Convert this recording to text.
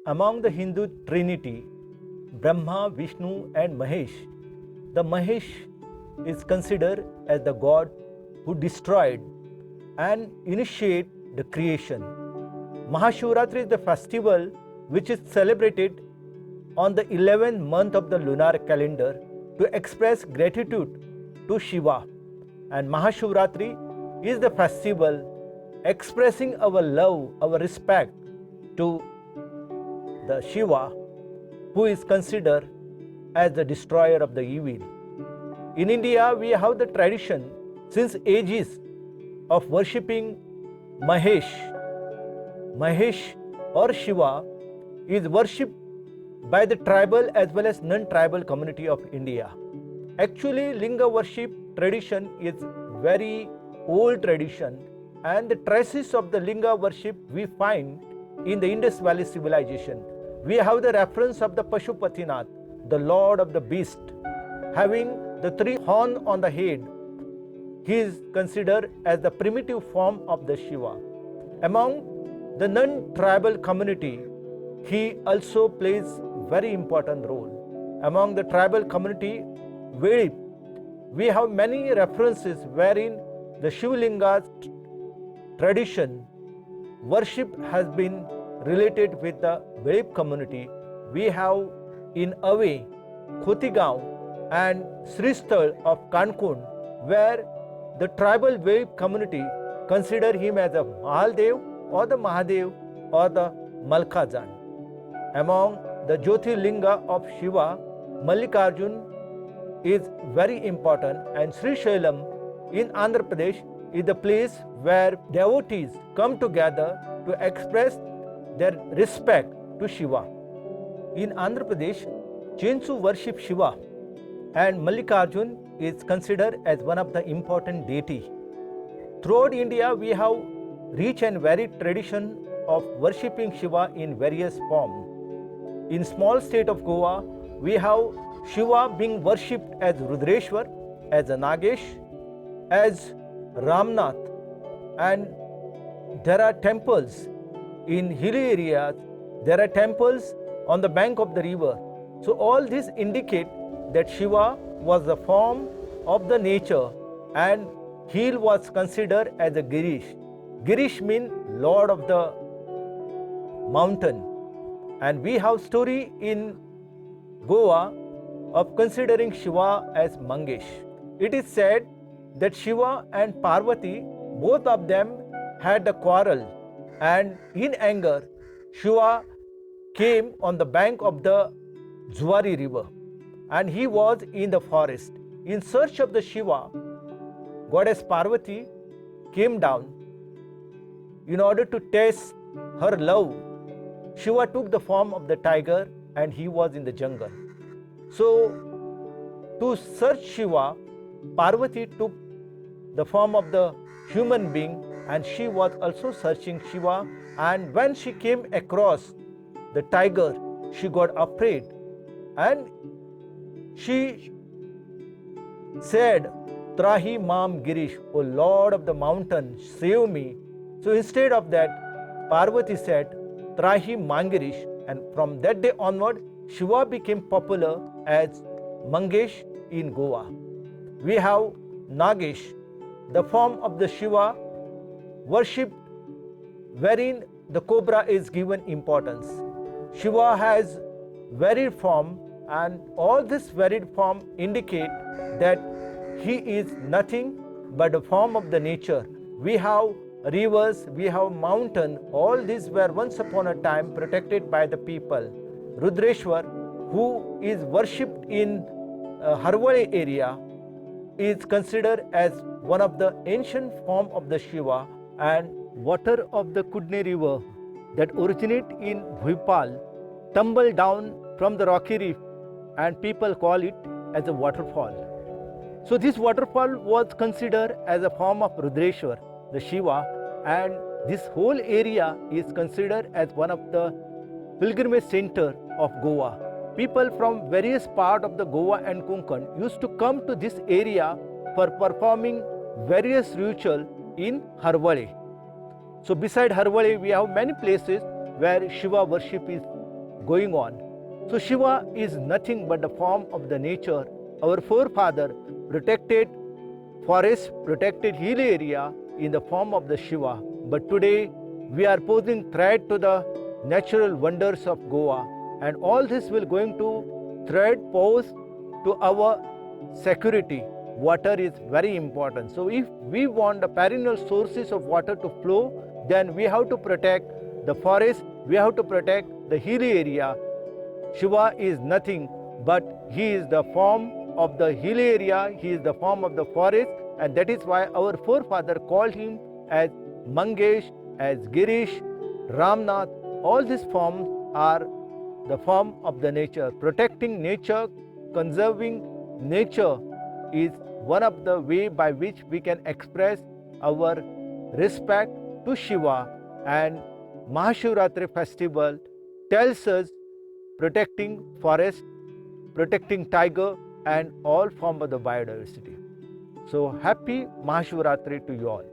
Among the Hindu trinity, Brahma, Vishnu, and Mahesh, the Mahesh is considered as the god who destroyed and initiated the creation. Mahashivratri is the festival which is celebrated on the 11th month of the lunar calendar to express gratitude to Shiva. And Mahashivratri is the festival expressing our love, our respect to the Shiva, who is considered as the destroyer of the evil. In India, we have the tradition since ages of worshipping Mahesh. Mahesh or Shiva is worshipped by the tribal as well as non-tribal community of India. Actually, Linga worship tradition is very old tradition, and the traces of the Linga worship we find in the Indus Valley civilization. We have the reference of the Pashupatinath, the lord of the beast, having the three horns on the head. He is considered as the primitive form of the Shiva. Among the non-tribal community, he also plays very important role. Among the tribal community, we have many references wherein the Shivlinga's tradition, worship has been related with the Velip community. We have in Ave, Khotigaon and Sristhal of Kankund, where the tribal Velip community consider him as a Mahaldev or the Mahadev or the Malkhajan. Among the Jyotirlinga of Shiva, Mallikarjun is very important, and Sri Shailam in Andhra Pradesh is the place where devotees come together to express their respect to Shiva. In Andhra Pradesh, Chensu worship Shiva, and Mallikarjun is considered as one of the important deity. Throughout India, we have rich and varied tradition of worshipping Shiva in various forms. In small state of Goa, we have Shiva being worshipped as Rudreshwar, as a Nagesh, as Ramnath, and there are temples in hilly areas, there are temples on the bank of the river. So all this indicate that Shiva was the form of the nature, and he was considered as a Girish. Girish means lord of the mountain. And we have story in Goa of considering Shiva as Mangesh. It is said that Shiva and Parvati, both of them had a quarrel, and in anger, Shiva came on the bank of the Zuari river, and he was in the forest. In search of the Shiva, goddess Parvati came down in order to test her love. Shiva took the form of the tiger, and he was in the jungle. So, to search Shiva, Parvati took the form of the human being, and she was also searching Shiva. And when she came across the tiger, she got afraid, and she said, Trahi Mam Girish, O Lord of the mountain, save me. So instead of that, Parvati said, Trahi Mangirish, and from that day onward, Shiva became popular as Mangesh in Goa. We have Nagesh, the form of the Shiva worshipped, wherein the cobra is given importance. Shiva has varied form, and all this varied form indicate that he is nothing but a form of the nature. We have rivers, we have mountain, all these were once upon a time protected by the people. Rudreshwar, who is worshipped in Harwale area, is considered as one of the ancient form of the Shiva, and water of the Kudne river that originate in Bhopal tumble down from the rocky reef, and people call it as a waterfall. So this waterfall was considered as a form of Rudreshwar, the Shiva, and this whole area is considered as one of the pilgrimage center of Goa. People from various parts of the Goa and Konkan used to come to this area for performing various rituals in Harwale. So beside Harwale, we have many places where Shiva worship is going on. So Shiva is nothing but the form of the nature. Our forefather protected forest, protected hill area in the form of the Shiva. But today we are posing threat to the natural wonders of Goa, and all this will going to threat pose to our security. Water is very important. So if we want the perennial sources of water to flow, then we have to protect the forest, we have to protect the hilly area. Shiva is nothing but he is the form of the hill area, he is the form of the forest, and that is why our forefather called him as Mangesh, as Girish, Ramnath. All these forms are the form of the nature. Protecting nature, conserving nature is one of the way by which we can express our respect to Shiva, and Mahashivratri festival tells us protecting forest, protecting tiger and all form of the biodiversity. So happy Mahashivratri to you all.